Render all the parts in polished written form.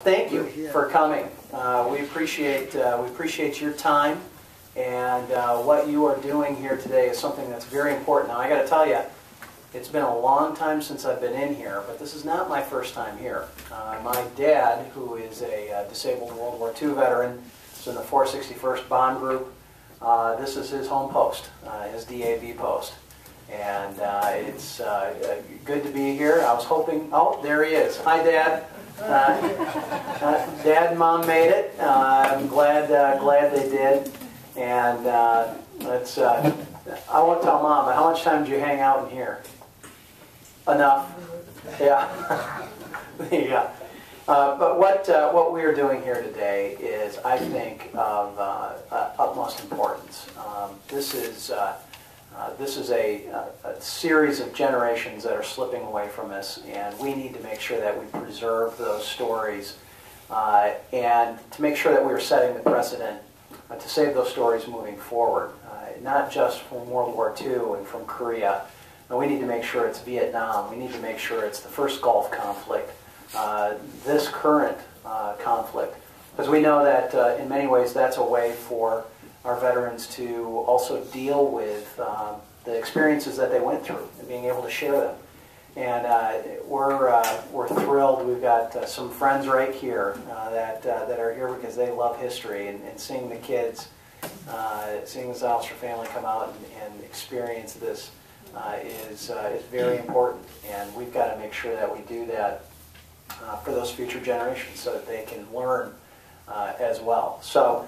Thank you for coming. We appreciate your time, and what you are doing here today is something that's very important. Now, I got to tell you, it's been a long time since I've been in here, but this is not my first time here. My dad, who is a disabled World War II veteran, is in the 461st Bomb Group. This is his home post, his DAV post. And it's good to be here. I was hoping, oh, there he is. Hi, Dad. Dad and Mom made it. I'm glad they did. And I won't tell Mom, but how much time did you hang out in here? Enough? Yeah. Yeah. But what we are doing here today is, I think, of utmost importance. This is a series of generations that are slipping away from us, and we need to make sure that we preserve those stories and to make sure that we are setting the precedent to save those stories moving forward, not just from World War II and from Korea. We need to make sure it's Vietnam. We need to make sure it's the first Gulf conflict, this current conflict, because we know that in many ways that's a way for our veterans to also deal with the experiences that they went through and being able to share them. And we're thrilled. We've got some friends right here that are here because they love history, and seeing the kids, seeing the Zalster family come out and experience this is very important. And we've got to make sure that we do that for those future generations so that they can learn as well. So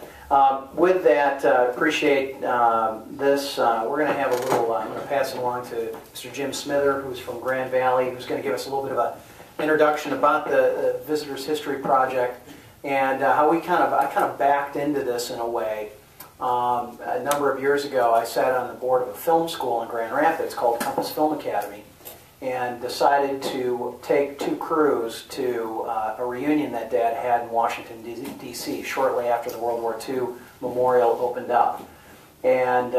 with that, appreciate this. We're going to have a little, I'm going to pass it along to Mr. Jim Smither, who's from Grand Valley, who's going to give us a little bit of an introduction about the Visitors History Project and how I kind of backed into this in a way. A number of years ago, I sat on the board of a film school in Grand Rapids called Compass Film Academy, and decided to take two crews to a reunion that Dad had in Washington, D.C. shortly after the World War II memorial opened up. And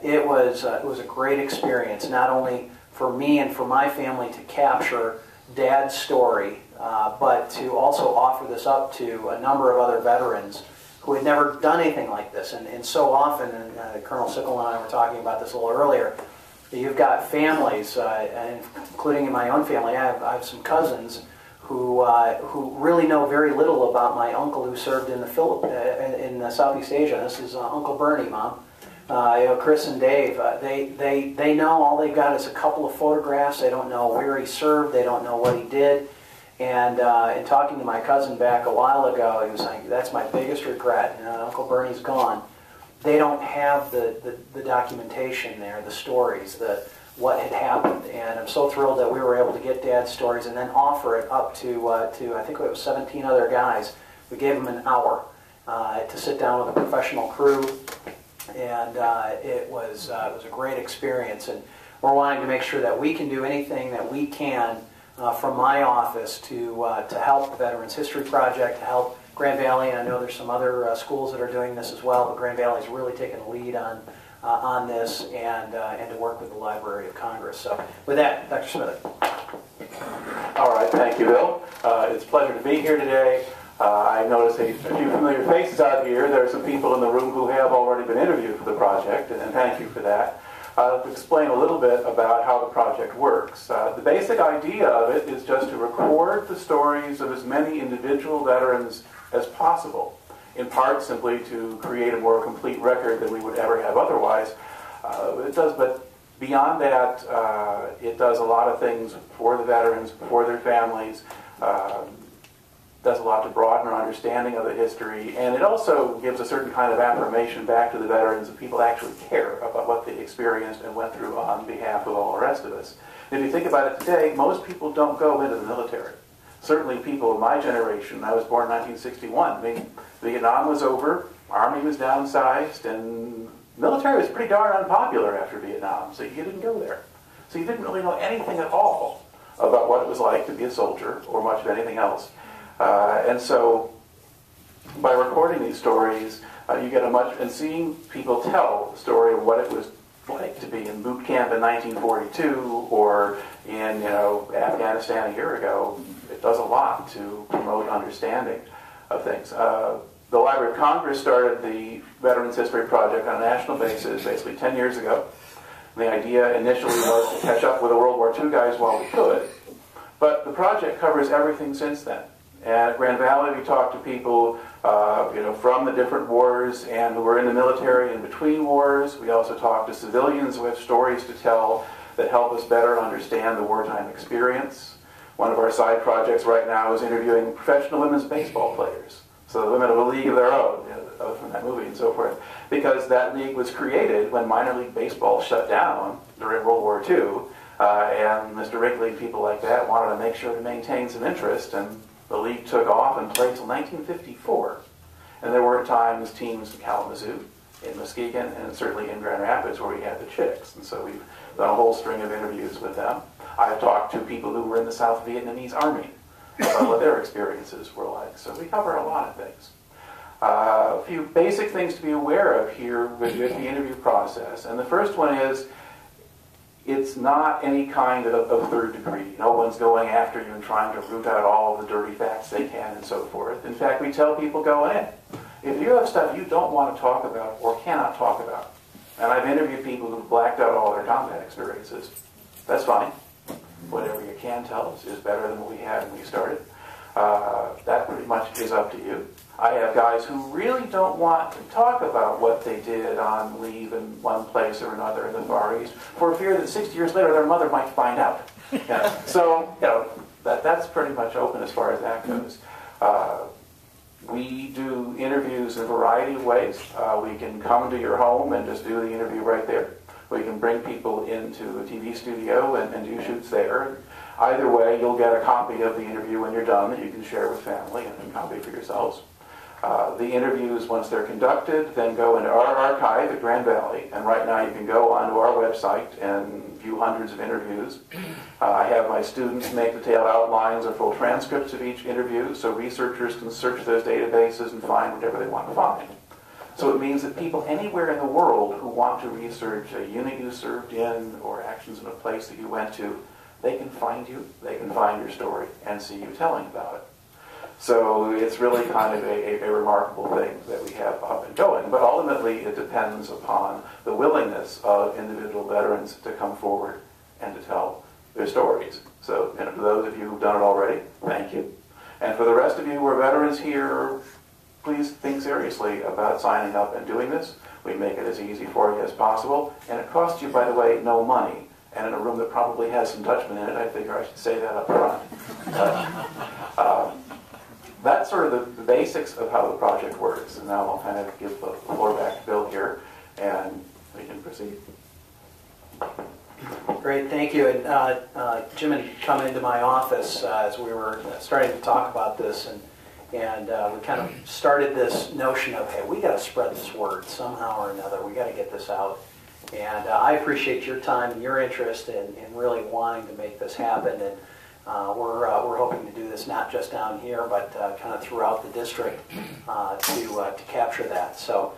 it was a great experience, not only for me and for my family to capture Dad's story, but to also offer this up to a number of other veterans who had never done anything like this. And so often, and Colonel Sikkel and I were talking about this a little earlier, you've got families, and including in my own family, I have some cousins who really know very little about my uncle who served in in Southeast Asia. This is Uncle Bernie, Mom. Chris and Dave. They know all they've got is a couple of photographs. They don't know where he served. They don't know what he did. And in talking to my cousin back a while ago, he was saying, "That's my biggest regret. Uncle Bernie's gone." They don't have the documentation there, the stories, what had happened. And I'm so thrilled that we were able to get Dad's stories and then offer it up to I think it was 17 other guys. We gave them an hour to sit down with a professional crew, and it was a great experience. And we're wanting to make sure that we can do anything that we can from my office to help the Veterans History Project, to help Grand Valley, and I know there's some other schools that are doing this as well, but Grand Valley's really taken the lead on this, and to work with the Library of Congress. So with that, Dr. Smither. All right, thank you, Bill. It's a pleasure to be here today. I notice a few familiar faces out here. There are some people in the room who have already been interviewed for the project, and thank you for that. To explain a little bit about how the project works. The basic idea of it is just to record the stories of as many individual veterans as possible, in part simply to create a more complete record than we would ever have otherwise. But beyond that, it does a lot of things for the veterans, for their families, does a lot to broaden our understanding of the history, and it also gives a certain kind of affirmation back to the veterans that people actually care about what they experienced and went through on behalf of all the rest of us. And if you think about it today, most people don't go into the military. Certainly people of my generation, I was born in 1961, I mean, Vietnam was over, Army was downsized, and military was pretty darn unpopular after Vietnam, so you didn't go there. So you didn't really know anything at all about what it was like to be a soldier or much of anything else. And so by recording these stories, you get and seeing people tell the story of what it was like to be in boot camp in 1942 or in Afghanistan a year ago, it does a lot to promote understanding of things. The Library of Congress started the Veterans History Project on a national basis basically 10 years ago. The idea initially was to catch up with the World War II guys while we could, but the project covers everything since then. And at Grand Valley, we talk to people from the different wars and who were in the military in between wars. We also talk to civilians who have stories to tell that help us better understand the wartime experience. One of our side projects right now is interviewing professional women's baseball players. So the women of a league of their own, from that movie and so forth, because that league was created when minor league baseball shut down during World War II, and Mr. Wrigley and people like that wanted to make sure to maintain some interest, and the league took off and played till 1954. And there were times teams in Kalamazoo, in Muskegon, and certainly in Grand Rapids where we had the Chicks, and so we've done a whole string of interviews with them. I've talked to people who were in the South Vietnamese Army about what their experiences were like. So we cover a lot of things. A few basic things to be aware of here with the interview process. And the first one is, it's not any kind of third degree. No one's going after you and trying to root out all of the dirty facts they can and so forth. In fact, we tell people going in, if you have stuff you don't want to talk about or cannot talk about, and I've interviewed people who've blacked out all their combat experiences, that's fine. Whatever you can tell us is better than what we had when we started. That pretty much is up to you. I have guys who really don't want to talk about what they did on leave in one place or another in the Far East for fear that 60 years later their mother might find out. So, that's pretty much open as far as that goes. We do interviews in a variety of ways. We can come to your home and just do the interview right there. We can bring people into a TV studio and do shoots there. Either way, you'll get a copy of the interview when you're done that you can share with family and a copy for yourselves. The interviews, once they're conducted, then go into our archive at Grand Valley. And right now you can go onto our website and view hundreds of interviews. I have my students make detailed outlines or full transcripts of each interview so researchers can search those databases and find whatever they want to find. So it means that people anywhere in the world who want to research a unit you served in or actions in a place that you went to, they can find you, they can find your story, and see you telling about it. So it's really kind of a remarkable thing that we have up and going. But ultimately, it depends upon the willingness of individual veterans to come forward and to tell their stories. So for those of you who've done it already, thank you. And for the rest of you who are veterans here, please think seriously about signing up and doing this. We make it as easy for you as possible. And it costs you, by the way, no money. And in a room that probably has some Dutchmen in it, I figure I should say that up front. That's sort of the basics of how the project works. And now I'll kind of give the floor back to Bill here, and we can proceed. Great, thank you. And Jim had come into my office as we were starting to talk about this, and we kind of started this notion of, hey, we got to spread this word somehow or another. We got to get this out. And I appreciate your time and your interest in really wanting to make this happen. And we're hoping to do this not just down here, but kind of throughout the district to capture that. So